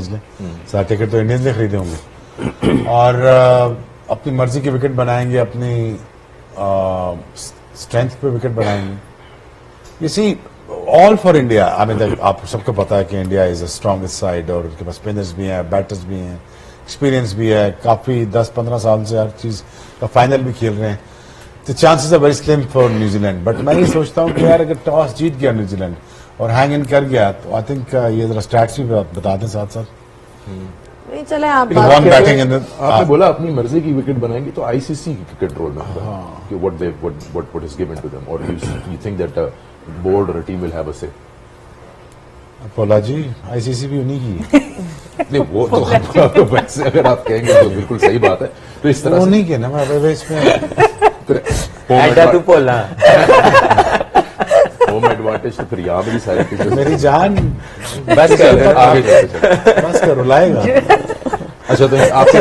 समझ लें। सारे टिकट तो इंडियंस ने खरीदे होंगे और अपनी मर्जी के विकेट बनाएंगे, अपनी स्ट्रेंथ पे विकेट बनाएंगे। You see all for India. I mean आप सबको पता है कि India is a strongest side और उनके पास स्पिनर्स भी हैं, बैटर्स भी हैं, एक्सपीरियंस भी है, काफी 10-15 साल से हर चीज का फाइनल भी खेल रहे हैं। तो chances are very slim for New Zealand. But मैं ये सोचता हूँ कि यार अगर टॉस जीत गया न्यूजीलैंड और हैंग इन कर गया तो आई थिंक ये जरा स्टैट्स भी बता दें साथ साथ। नहीं चले आप आपने बोला अपनी मर्जी की विकेट बनाएंगे तो आईसीसी की कंट्रोल में कि what is given to them और यू थिंक दैट बोर्ड और team will have a say. Apology ICC भी उन्हीं की है। नहीं वो तो वैसे अगर आप कहेंगे तो बिल्कुल सही बात है। तो इस तरह उन्हीं के ना मैं इसमें ऐसा तू बोला होम एडवांटेज तो फिर यहाँ भी सारी चीजें मेरी जान बस कर आगे चलते बस करो लाएगा। अच्छा तो आपके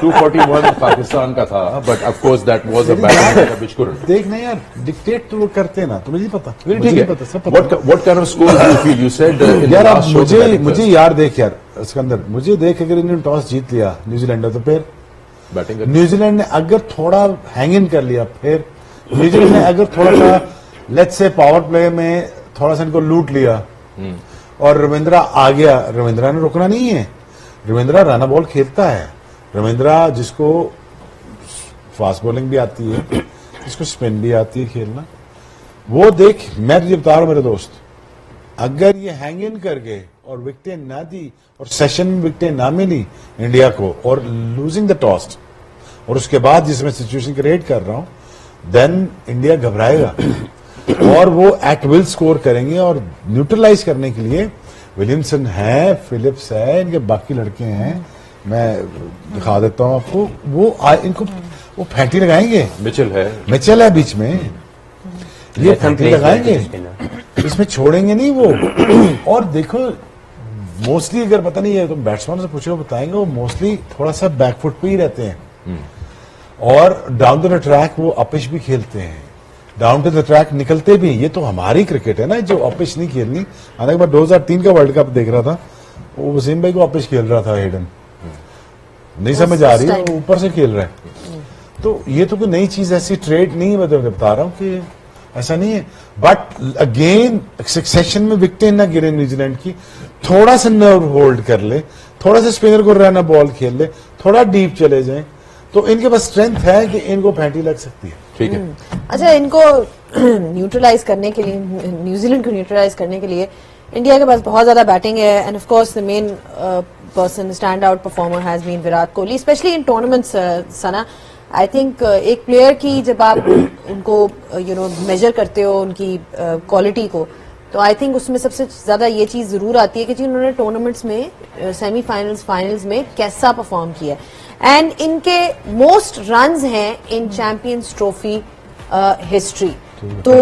241 पाकिस्तान का था but of course that was a batting which couldn't. देख ना यार डिक्टेट तो वो करते ना, तुम्हें नहीं पता। ठीक है पता सब पता। What kind off score do you feel you said यार अब मुझे यार देख यार सिकंदर, मुझे देख अगर इन्होंने टॉस जीत लिया न्यूजीलैंड ने तो फिर बैटिंग न्यूजीलैंड ने अगर थोड़ा हैंग इन कर लिया, फिर न्यूजीलैंड ने अगर थोड़ा सा लेट्स से पावर प्ले में थोड़ा सा इनको लूट लिया और रविंद्रा आ गया, रविंद्रा ने रुकना नहीं है। रविंद्रा रन बॉल खेलता है। रविंद्रा जिसको फास्ट बॉलिंग भी आती है, जिसको स्पिन भी आती है खेलना, वो देख मैं तुझे बता रहा हूं मेरे दोस्त, अगर ये हैंग इन कर गए और विकेटें ना दी और सेशन में विकेटें ना मिली इंडिया को और लूजिंग द टॉस और उसके बाद जिसमें सिचुएशन क्रिएट कर रहा हूं, देन इंडिया घबराएगा और वो एट विल स्कोर करेंगे। और न्यूट्रलाइज करने के लिए विलियमसन है, फिलिप्स है, इनके बाकी लड़के हैं, मैं दिखा देता हूं आपको। वो इनको वो फैंटी लगाएंगे। मिचेल है बीच में, ये फैंटी लगाएंगे, इसमें छोड़ेंगे नहीं वो। और देखो मोस्टली अगर पता नहीं है तो बैट्समैन से पूछो बताएंगे, वो मोस्टली थोड़ा सा बैकफुट पे ही रहते हैं और डाउन टू द ट्रैक वो अपिश भी खेलते हैं, डाउन टू द ट्रैक निकलते भी। ये तो हमारी क्रिकेट है ना जो अपिश नहीं खेलनी। हालांकि मैं 2003 का वर्ल्ड कप देख रहा था, वो वसीम भाई को अपिश खेल रहा था हेडन, नहीं समझ आ रही है, ऊपर से खेल रहा है। तो ये तो कोई नई चीज ऐसी ट्रेड नहीं, मैं बता रहा हूँ कि ऐसा नहीं है। बट अगेन सक्सेशन में विकेटें ना गिरे न्यूजीलैंड की, थोड़ा सा नर्व होल्ड कर ले, थोड़ा सा स्पिनर को रन बॉल खेल ले, थोड़ा डीप चले जाए तो इनके पास स्ट्रेंथ है कि इनको फैंटी लग सकती है। ठीक है। अच्छा इनको न्यूट्रलाइज करने के लिए, न्यूजीलैंड को न्यूट्रलाइज करने के लिए इंडिया के पास बहुत ज्यादा बैटिंग है and of course the main person stand out performer has been Virat Kohli, specially in tournaments. Sana I think एक प्लेयर की जब आप उनको मेजर करते हो उनकी क्वालिटी को, तो आई थिंक उसमें सबसे ज्यादा ये चीज जरूर आती है कि जी उन्होंने टूर्नामेंट्स में सेमीफाइनल्स फाइनल्स में कैसा परफॉर्म किया एंड इनके मोस्ट रन्स हैं इन चैंपियंस ट्रॉफी हिस्ट्री। तो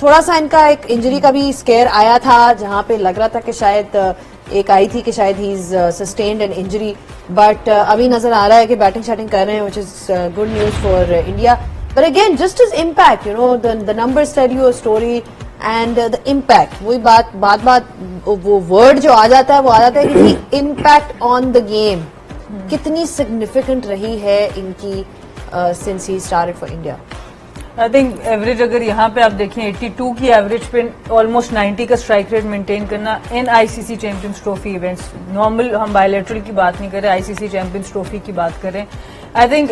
थोड़ा सा इनका एक इंजरी का भी स्केयर आया था जहां पे लग रहा था कि शायद एक आई थी कि शायद he is sustained an injury, but अभी नजर आ रहा है कि बैटिंग शैटिंग कर रहे हैं, which is good news for India. But again just is impact, the numbers tell you a story and the impact. वही बात वो वर्ड जो आ जाता है वो आ जाता है कि इम्पैक्ट ऑन द गेम कितनी सिग्निफिकेंट रही है इनकी since he started for India. I think average अगर यहाँ पे आप देखें 82 की एवरेज पे ऑलमोस्ट 90 का स्ट्राइक रेट मेंटेन करना इन ICC champions trophy events, normal हम बायलैटरल की बात नहीं कर रहे, आईसीसी चैंपियंस ट्रॉफी की बात कर रहे हैं। आई थिंक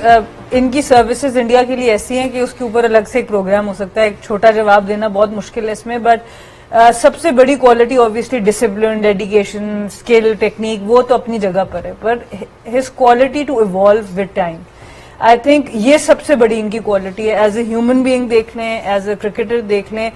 इनकी सर्विसेज इंडिया के लिए ऐसी हैं कि उसके ऊपर अलग से एक प्रोग्राम हो सकता है, एक छोटा जवाब देना बहुत मुश्किल है इसमें। बट सबसे बड़ी quality obviously discipline, dedication, skill, technique, वो तो अपनी जगह पर है, पर his quality to evolve with time, I think ये सबसे बड़ी इनकी क्वालिटी है। एज ए ह्यूमन बीइंग देख लें, एज ए क्रिकेटर देख लें,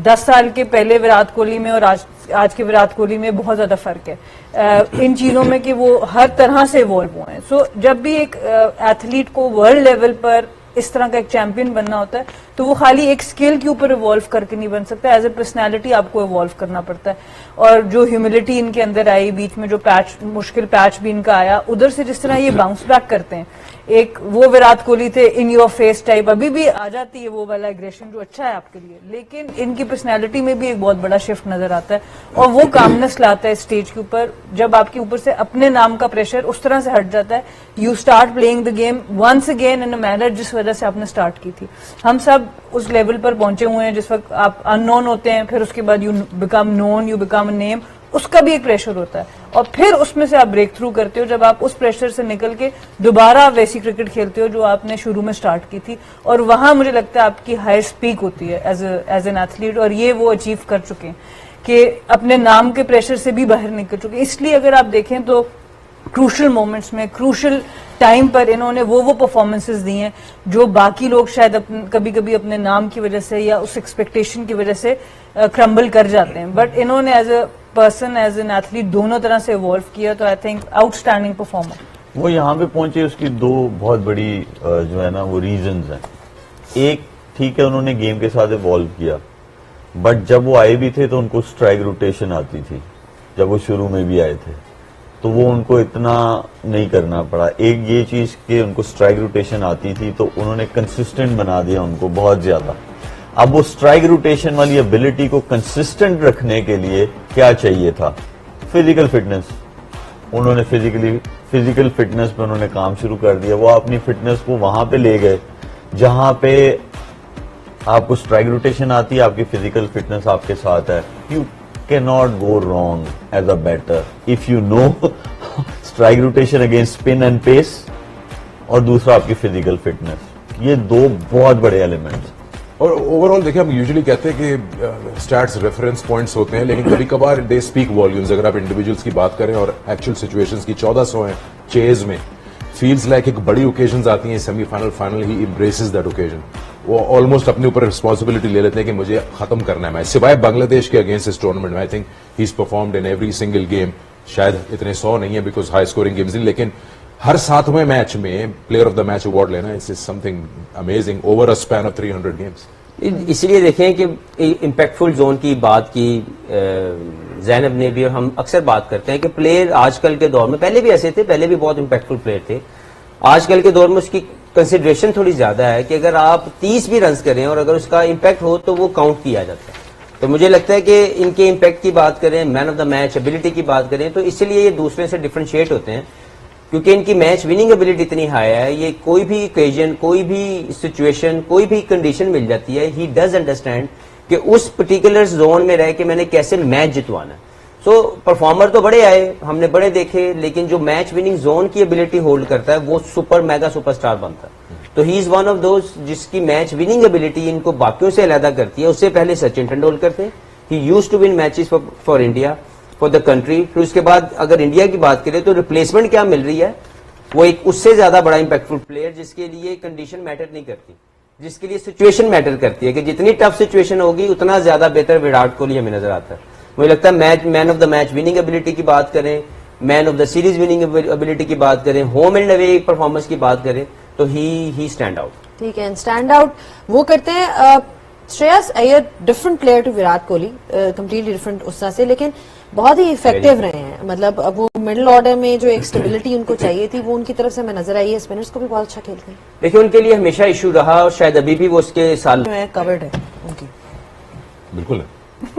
10 साल के पहले विराट कोहली में और आज के विराट कोहली में बहुत ज्यादा फर्क है इन चीजों में कि वो हर तरह से इवॉल्व हुए हैं। सो जब भी एक एथलीट को वर्ल्ड लेवल पर इस तरह का एक चैंपियन बनना होता है तो वो खाली एक स्किल के ऊपर इवॉल्व करके नहीं बन सकता, एज ए पर्सनैलिटी आपको इवॉल्व करना पड़ता है। और जो ह्यूमिलिटी इनके अंदर आई, बीच में जो मुश्किल पैच भी इनका आया, उधर से जिस तरह ये बाउंस बैक करते हैं, एक वो विराट कोहली थे इन योर फेस टाइप, अभी भी आ जाती है वो वाला एग्रेशन जो अच्छा है आपके लिए, लेकिन इनकी पर्सनैलिटी में भी एक बहुत बड़ा शिफ्ट नजर आता है और वो कामनेस लाता है स्टेज के ऊपर। जब आपके ऊपर से अपने नाम का प्रेशर उस तरह से हट जाता है, you start playing the game once again in a manner जिस वजह से आपने स्टार्ट की थी। हम सब उस लेवल पर पहुंचे हुए हैं जिस वक्त आप अननोन होते हैं, फिर उसके बाद you become known, you become a name, उसका भी एक प्रेशर होता है और फिर उसमें से आप ब्रेक थ्रू करते हो जब आप उस प्रेशर से निकल के दोबारा वैसी क्रिकेट खेलते हो जो आपने शुरू में स्टार्ट की थी, और वहां मुझे लगता है आपकी हाईएस्ट पीक होती है एज एन एथलीट, और ये वो अचीव कर चुके हैं कि अपने नाम के प्रेशर से भी बाहर निकल चुके हैं। इसलिए अगर आप देखें तो क्रूशल मोमेंट्स में, क्रूशल टाइम पर इन्होंने वो परफॉर्मेंसेस दी हैं जो बाकी लोग शायद कभी कभी अपने नाम की वजह से या उस एक्सपेक्टेशन की वजह से क्रम्बल कर जाते हैं, बट इन्होंने as a person, as an athlete दोनों तरह से इवॉल्व किया। तो आई थिंक आउटस्टैंडिंग परफॉर्मर। वो यहाँ पे पहुंचे, उसकी दो बहुत बड़ी जो है ना वो रीजंस हैं। एक, ठीक है उन्होंने गेम के साथ इवॉल्व किया, बट जब वो आए भी थे तो उनको स्ट्राइक रोटेशन आती थी, जब वो शुरू में भी आए थे तो वो उनको इतना नहीं करना पड़ा। एक ये चीज कि उनको स्ट्राइक रोटेशन आती थी तो उन्होंने कंसिस्टेंट बना दिया उनको बहुत ज्यादा। अब वो स्ट्राइक रोटेशन वाली एबिलिटी को कंसिस्टेंट रखने के लिए क्या चाहिए था? Physical fitness. उन्होंने फिजिकल फिटनेस पे उन्होंने काम शुरू कर दिया। वो अपनी फिटनेस को वहां पे ले गए जहां पे आपको स्ट्राइक रोटेशन आती है, आपकी फिजिकल फिटनेस आपके साथ है। You can not go wrong as a batter if you know strike rotation against spin and pace, और दूसरा आपकी फिजिकल फिटनेस। ये दो बहुत बड़े एलिमेंट्स। और ओवरऑल देखिए, हम यूजुअली कहते हैं कि स्टैट्स रेफरेंस पॉइंट्स होते हैं, लेकिन कभी कभार दे स्पीक वॉल्यूम्स। अगर आप इंडिविजुअल्स की बात करें और एक्चुअल सिचुएशंस की 1400 हैं चेज में, फील्स लाइक एक बड़ी ओकेजन्स आती हैं, semifinal, final, he embraces that occasion. वो ऑलमोस्ट अपने ऊपर रिस्पॉन्सिबिलिटी ले लेते हैं कि मुझे खत्म करना है मैच, सिवाय बांग्लादेश के अगेंस्ट इस टूर्नामेंट में। I think he is performed in every single game. शायद इतने 100 नहीं है बिकॉज हाई स्कोरिंग गेम्स, लेकिन हर 7वें मैच में player of the match award लेना is something amazing over a span of 300 games. इसलिए देखें कि इम्पैक्टफुल जोन की बात की जैनब ने भी, और हम अक्सर बात करते हैं कि प्लेयर आजकल के दौर में, पहले भी ऐसे थे, पहले भी बहुत इम्पैक्टफुल प्लेयर थे, आजकल के दौर में उसकी कंसिडरेशन थोड़ी ज्यादा है कि अगर आप 30 भी रन करें और अगर उसका इम्पैक्ट हो तो वो काउंट किया जाता है। तो मुझे लगता है कि इनके इम्पैक्ट की बात करें, man of the match ability की बात करें, तो इसलिए ये दूसरे से डिफरेंशिएट होते हैं क्योंकि इनकी मैच विनिंग एबिलिटी इतनी हाई है। ये कोई भी ओकेजन, कोई भी सिचुएशन, कोई भी कंडीशन मिल जाती है, ही डज अंडरस्टैंड कि उस पर्टिकुलर जोन में रह के मैंने कैसे मैच जितवाना है। सो परफॉर्मर तो बड़े आए, हमने बड़े देखे, लेकिन जो मैच विनिंग जोन की एबिलिटी होल्ड करता है वो सुपर मेगा सुपरस्टार बनता है। तो he is one of those जिसकी मैच विनिंग एबिलिटी इनको बाकियों से अलग करती है। उससे पहले सचिन तेंदुलकर थे, he used to win matches for India, for the country. फिर उसके बाद अगर इंडिया की बात करें तो रिप्लेसमेंट क्या मिल रही है, वो एक उससे ज्यादा बड़ा इंपैक्टफुल प्लेयर जिसके लिए कंडीशन मैटर नहीं करती, जिसके लिए सिचुएशन मैटर करती है कि जितनी टफ सिचुएशन होगी उतना ज्यादा बेहतर विराट कोहली हमें नजर आता है। मुझे लगता है man of the match winning ability की बात करें, man of the series winning ability की बात करें, होम एंड अवे परफॉर्मेंस की बात करें, तो ही स्टैंड आउट। ठीक है, स्टैंड आउट वो करते हैं। Shreyas Iyer different player to Virat Kohli, completely different उस तरह से, लेकिन बहुत ही इफेक्टिव रहे हैं। मतलब अब वो मिडिल ऑर्डर में जो एक स्टेबिलिटी उनको चाहिए थी वो उनकी तरफ से हमें नजर आई है। स्पिनर्स को भी बहुत अच्छा खेलते हैं। देखिए उनके लिए हमेशा इशू रहा और शायद अभी भी वो उसके साल कवर्ड है उनकी। बिल्कुल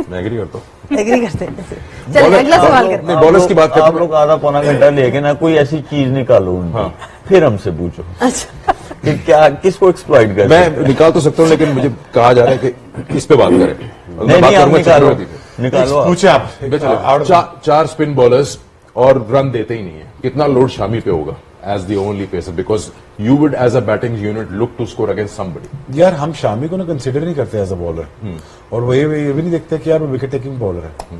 मैं एग्री करता हूँ। एग्री करते हैं। चलिए अगला सवाल करते हैं। बॉलर्स की बात करते आप लोग आधा पौना घंटा लेके ना कोई ऐसी चीज निकालो उनकी, हाँ। फिर हमसे पूछो अच्छा, कि क्या किसको एक्सप्लॉइट कर मैं निकाल तो सकता हूँ, लेकिन मुझे कहा जा रहा है कि इस पे बात करें। अगर मैं नहीं बात नहीं, आप करूंगा निकालो चक्रवर्ती पे। निकालो आप। पूछे आप चार स्पिन बॉलर्स और रन देते ही नहीं है, कितना लोड शामी पे होगा as the only pacer, because you would as a batting unit look to score against somebody. यार हम शामी को ना कंसिडर नहीं करते एज अ बॉलर, और वो ये भी नहीं देखते कि यार वो विकेट टेकिंग बॉलर है,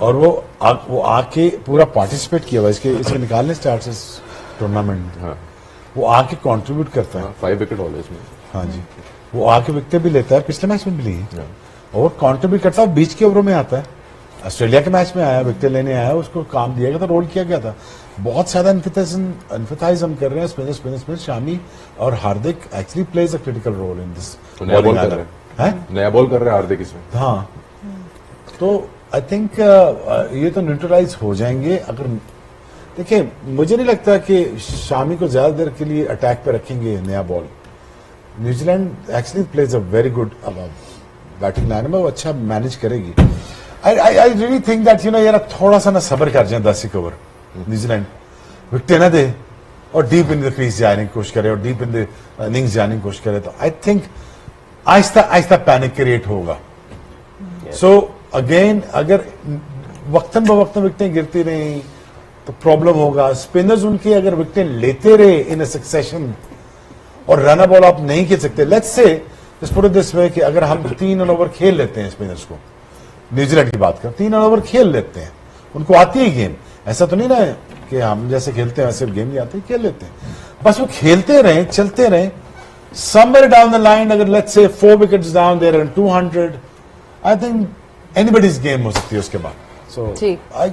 और वो आके पूरा पार्टिसिपेट किया हुआ इसके निकालने स्टार्ट से टूर्नामेंट में। हाँ, वो आके कंट्रीब्यूट करता है। 5 विकेट ऑल इसमें। हाँ जी, वो आके विकेट भी लेता है, पिछले मैच में भी ली है, और कंट्रीब्यूट करता है, बीच के ओवरों में आता है, ऑस्ट्रेलिया के मैच में आया, विकेट लेने आया, उसको काम दिया गया था, रोल किया गया था। बहुत ज्यादा एम्फेसाइज हम कर रहे हैं स्पिनर शामी और Hardik actually plays a critical role in this. नया बॉल कर रहे हैं, नया बॉल कर रहे हैं हार्दिक इसमें। हाँ, तो आई थिंक ये तो न्यूट्रलाइज हो जाएंगे। अगर देखिए, मुझे नहीं लगता कि शामी को ज्यादा देर के लिए अटैक पे रखेंगे नया ball. New Zealand actually plays a very good batting line में, वो अच्छा मैनेज करेगी। आई रियली थिंक दैट यार थोड़ा सा ना सब्र कर जाए 10 ओवर, न्यूजीलैंड विकेट ना दे और डीप इन द क्रीज जाने की कोशिश करे और डीप इन द इनिंग्स जाने की कोशिश करे, तो I think Aahista Aahista panic create होगा। सो अगेन अगर वक्तन बवक्तन विकेटें गिरती रही तो प्रॉब्लम होगा। स्पिनर्स उनके अगर विकेटें लेते रहे इन सक्सेशन और रन बॉल आप नहीं खेल सकते, let's say just put it this way कि अगर हम 3 ओवर खेल लेते हैं, स्पिनर्स को, न्यूजीलैंड की बात कर, 3 ओवर खेल लेते हैं, उनको आती है गेम, ऐसा तो नहीं ना है कि हम जैसे खेलते हैं वैसे गेम नहीं आती, खेल लेते हैं, बस वो खेलते रहे, चलते रहे। समवेयर डाउन द लाइन अगर let's say 4 wickets down there and 200, I think anybody's game हो सकती है उसके बाद। So I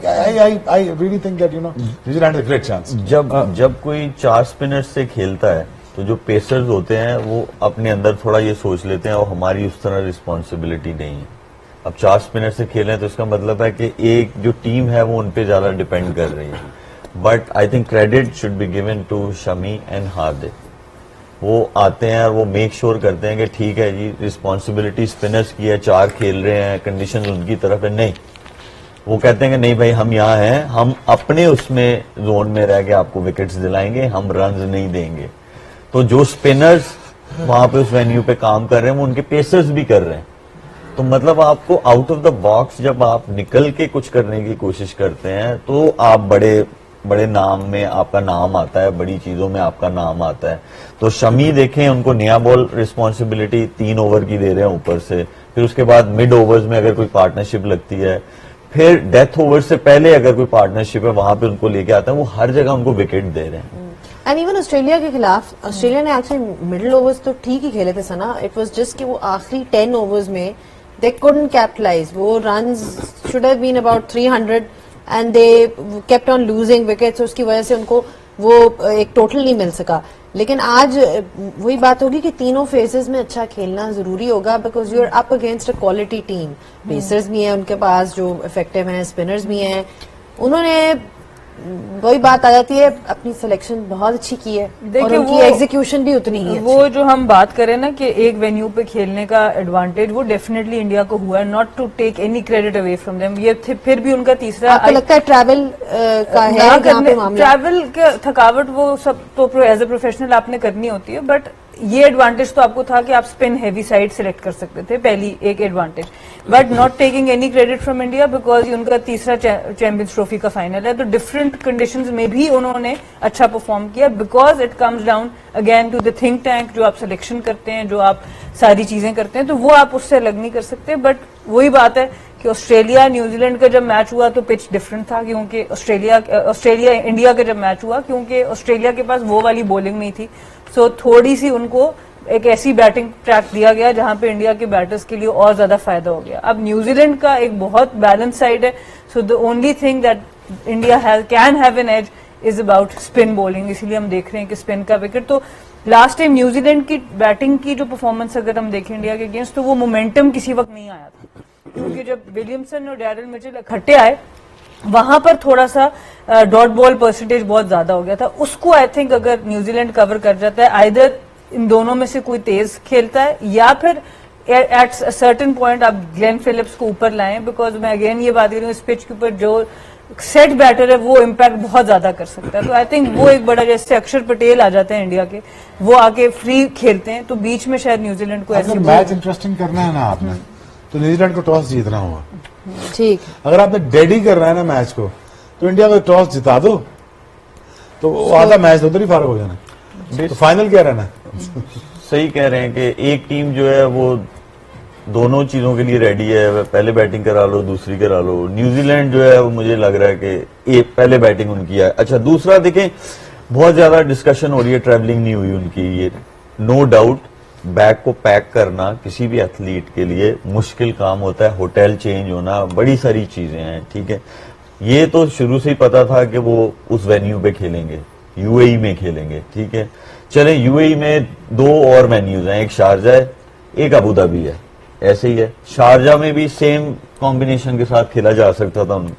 really think that New Zealand has a great chance. जब कोई 4 स्पिनर्स से खेलता है तो जो पेसर्स होते हैं वो अपने अंदर थोड़ा ये सोच लेते हैं और हमारी उस तरह रिस्पॉन्सिबिलिटी नहीं है। अब 4 स्पिनर से खेलें तो इसका मतलब है कि एक जो टीम है वो उन पे ज्यादा डिपेंड कर रही है। But I think credit should be given to Shami and Hardik. वो आते हैं और वो मेक श्योर करते हैं कि ठीक है जी, रिस्पॉन्सिबिलिटी स्पिनर्स की है, 4 खेल रहे हैं, कंडीशन उनकी तरफ है। नहीं, वो कहते हैं कि नहीं भाई, हम यहाँ हैं, हम अपने उसमें जोन में रह के आपको विकेट्स दिलाएंगे, हम रन्स नहीं देंगे। तो जो स्पिनर्स वहां पे उस वेन्यू पे काम कर रहे हैं वो उनके पेसर्स भी कर रहे हैं। तो मतलब आपको आउट ऑफ द बॉक्स जब आप निकल के कुछ करने की कोशिश करते हैं तो आप बड़े बड़े नाम में आपका नाम आता है, बड़ी चीजों में आपका नाम आता है। तो शमी देखें, उनको नया बॉल रिस्पॉन्सिबिलिटी 3 ओवर की दे रहे हैं ऊपर से, फिर उसके बाद मिड ओवर्स में अगर कोई पार्टनरशिप लगती है, फिर डेथ ओवर से पहले अगर कोई पार्टनरशिप है वहां पे उनको लेके आता है, वो हर जगह उनको विकेट दे रहे हैं। एंड इवन ऑस्ट्रेलिया के खिलाफ, ऑस्ट्रेलिया ने एक्चुअली मिडिल ओवर्स तो ठीक ही खेले थे सना, इट वाज जस्ट कि वो आखिरी 10 ओवर्स में दे कुडंट कैपिटलाइज। वो runs should have been about 300 and they kept on losing wickets, उसकी वजह से उनको वो एक टोटल नहीं मिल सका। लेकिन आज वही बात होगी कि तीनों फेजेस में अच्छा खेलना जरूरी होगा, because you are up against a quality team. Pacers भी हैं उनके पास जो इफेक्टिव हैं, स्पिनर्स भी हैं। उन्होंने वही बात आ जाती है, अपनी सिलेक्शन बहुत अच्छी की है और उनकी एग्जीक्यूशन भी उतनी ही वो अच्छी। जो हम बात करें ना कि एक वेन्यू पे खेलने का एडवांटेज, वो डेफिनेटली इंडिया को हुआ है, not to take any credit away from them. ये फिर भी उनका तीसरा, आपको लगता है ट्रैवल का है यहाँ पे मामला? ट्रैवल के थकावट वो सब तो एज ए प्रोफेशनल आपने करनी होती है, बट ये एडवांटेज तो आपको था कि आप स्पिन हैवी साइड सिलेक्ट कर सकते थे, पहली एक advantage. But not taking any credit from India because उनका तीसरा चैंपियंस ट्रॉफी का फाइनल है, तो डिफरेंट कंडीशंस में भी उन्होंने अच्छा परफॉर्म किया, because it comes down again to the think tank. जो आप सिलेक्शन करते हैं, जो आप सारी चीजें करते हैं, तो वो आप उससे अलग नहीं कर सकते। बट वही बात है कि ऑस्ट्रेलिया न्यूजीलैंड का जब मैच हुआ तो पिच डिफरेंट था, क्योंकि ऑस्ट्रेलिया इंडिया का जब मैच हुआ, क्योंकि ऑस्ट्रेलिया के पास वो वाली बॉलिंग नहीं थी। सो थोड़ी सी उनको एक ऐसी बैटिंग ट्रैक दिया गया जहां पे इंडिया के बैटर्स के लिए और ज्यादा फायदा हो गया। अब न्यूजीलैंड का एक बहुत बैलेंस साइड है, so the only thing that India can have an edge is about spin bowling. इसीलिए हम देख रहे हैं कि स्पिन का विकेट, तो लास्ट टाइम न्यूजीलैंड की बैटिंग की जो परफॉर्मेंस अगर हम देखें इंडिया के अगेंस्ट, तो वो मोमेंटम किसी वक्त नहीं आया था, क्योंकि जब विलियमसन और डैरिल मिचेल इकट्ठे आए वहां पर थोड़ा सा डॉट बॉल परसेंटेज बहुत ज्यादा हो गया था। उसको आई थिंक अगर न्यूजीलैंड कवर कर जाता है, आइदर इन दोनों में से कोई तेज खेलता है या फिर एट सर्टेन पॉइंट आप ग्लेन फिलिप्स को ऊपर लाएं, बिकॉज मैं अगेन ये बात कर रही हूँ, इस पिच के ऊपर जो सेट बैटर है वो इम्पैक्ट बहुत ज्यादा कर सकता है। तो आई थिंक वो एक बड़ा, जैसे अक्षर पटेल आ जाते हैं इंडिया के, वो आके फ्री खेलते हैं, तो बीच में शायद न्यूजीलैंड को ऐसे मैच इंटरेस्टिंग करना है ना आपने, तो न्यूजीलैंड को टॉस जीतना होगा। ठीक, अगर आपने डेडी करना है ना मैच को, तो इंडिया को टॉस जिता दो, तो वो आधा मैच उधर ही फारग हो जाना। तो फाइनल क्या रहना? सही कह रहे हैं कि एक टीम जो है वो दोनों चीजों के लिए रेडी है, पहले बैटिंग करा लो, दूसरी करा लो। न्यूजीलैंड जो है वो मुझे लग रहा है कि एक पहले बैटिंग उनकी है। अच्छा, दूसरा देखें, बहुत ज्यादा डिस्कशन हो रही है, ट्रैवलिंग नहीं हुई उनकी, ये नो डाउट, बैग को पैक करना किसी भी एथलीट के लिए मुश्किल काम होता है, होटल चेंज होना, बड़ी सारी चीजें हैं, ठीक है। ये तो शुरू से ही पता था कि वो उस वेन्यू पे खेलेंगे, यूएई में खेलेंगे, ठीक है। चले यूएई में 2 और वेन्यूज हैं, एक शारजा है, एक अबू धाबी है, ऐसे ही है। शारजा में भी सेम कॉम्बिनेशन के साथ खेला जा सकता था उनको।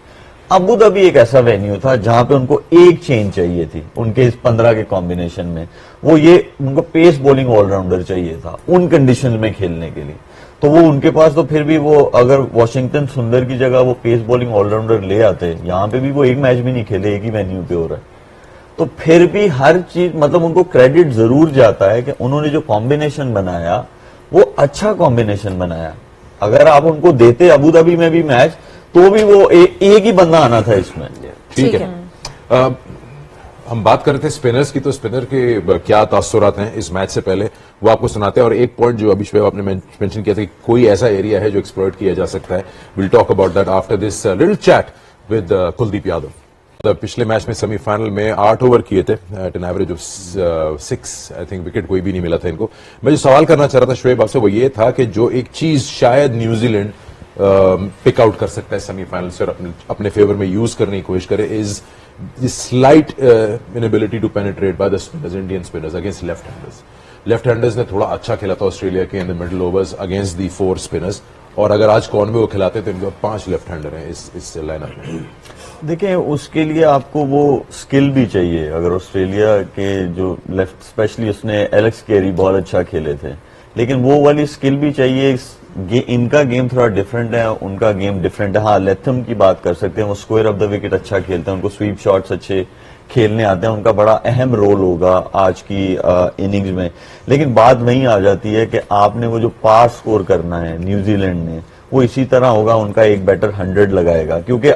अबू धाबी एक ऐसा वेन्यू था जहां पे उनको एक चेंज चाहिए थी उनके इस 15 के कॉम्बिनेशन में, वो ये उनको पेस बॉलिंग ऑलराउंडर चाहिए था उन कंडीशन में खेलने के लिए। तो वो उनके पास तो फिर भी वो अगर वॉशिंगटन सुंदर की जगह वो पेस बॉलिंग ऑलराउंडर ले आते, यहाँ पे भी वो एक मैच भी नहीं खेले, एक ही वेन्यू पे हो रहा है। तो फिर भी हर चीज मतलब उनको क्रेडिट जरूर जाता है कि उन्होंने जो कॉम्बिनेशन बनाया वो अच्छा कॉम्बिनेशन बनाया। अगर आप उनको देते अबू धाबी में भी मैच तो भी वो एक ही बंदा आना था इसमें। ठीक है। हम बात कर रहे थे स्पिनर्स की, तो स्पिनर के क्या तासुरात हैं इस मैच से पहले वो आपको सुनाते हैं। और एक पॉइंट जो अभी शोएब आपने मेंशन किया था कि कोई ऐसा एरिया है जो एक्सप्लॉइट किया जा सकता है, will talk about that after this little chat with Kuldeep Yadav. पिछले मैच में सेमीफाइनल में 8 ओवर किए थे at an average of 6, I think wicket कोई भी नहीं मिला था इनको। मैं जो सवाल करना चाह रहा था शोएब आपसे वो ये था कि जो एक चीज शायद न्यूजीलैंड पिक आउट कर सकता है सेमीफाइनल से और अपने फेवर में यूज करने की कोशिश करे, is the slight inability to penetrate by the spinners, Indian spinners against left handers. Left handers ने थोड़ा अच्छा खेला था ऑस्ट्रेलिया के in the middle overs against the 4 spinners, और अगर आज कौन में वो खिलाते तो इनके 5 लेफ्ट हैंडर हैं इस लाइनअप में। देखिए उसके लिए आपको वो स्किल भी चाहिए। अगर ऑस्ट्रेलिया के जो लेफ्ट स्पेशली उसने एलेक्स केरी बहुत अच्छा खेले थे, लेकिन वो वाली स्किल भी चाहिए। इनका गेम थोड़ा डिफरेंट है, उनका गेम डिफरेंट है। हाँ, लेथम की बात कर सकते हैं, वो स्क्वायर ऑफ द विकेट अच्छा खेलते हैं, उनको स्वीप शॉट्स अच्छे खेलने आते हैं, उनका बड़ा अहम रोल होगा आज की इनिंग्स में। लेकिन बात वहीं आ जाती है कि आपने वो जो पार स्कोर करना है न्यूजीलैंड ने, वो इसी तरह होगा, उनका एक बैटर 100 लगाएगा। क्योंकि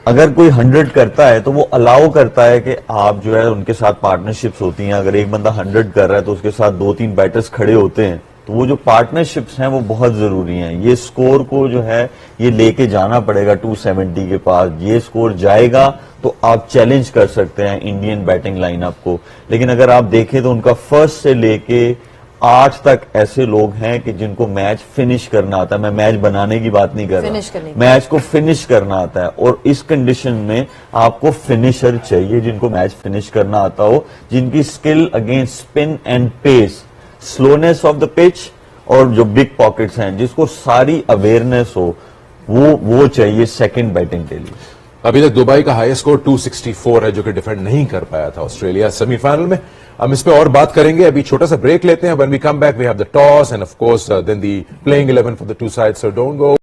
अगर कोई 100 करता है तो वो अलाउ करता है कि आप जो है उनके साथ पार्टनरशिप्स होती हैं। अगर एक बंदा 100 कर रहा है तो उसके साथ 2-3 बैटर्स खड़े होते हैं, तो वो जो पार्टनरशिप्स हैं वो बहुत जरूरी हैं। ये स्कोर को जो है ये लेके जाना पड़ेगा 270 के पास। ये स्कोर जाएगा तो आप चैलेंज कर सकते हैं इंडियन बैटिंग लाइनअप को। लेकिन अगर आप देखें तो उनका फर्स्ट से लेके 8 तक ऐसे लोग हैं कि जिनको मैच फिनिश करना आता है। मैं मैच बनाने की बात नहीं कर रहा, मैच को फिनिश करना आता है। और इस कंडीशन में आपको फिनिशर चाहिए जिनको मैच फिनिश करना आता हो, जिनकी skill against spin and pace, slowness of the pitch और जो बिग पॉकेट्स हैं, जिसको सारी अवेयरनेस हो, वो चाहिए सेकंड बैटिंग के लिए। अभी तक दुबई का हाईएस्ट स्कोर 264 है, जो कि डिफेंड नहीं कर पाया था ऑस्ट्रेलिया सेमीफाइनल में। हम इस पे और बात करेंगे, अभी छोटा सा ब्रेक लेते हैं। When we come back we have the toss and of course then the playing 11 for the 2 sides, so don't go.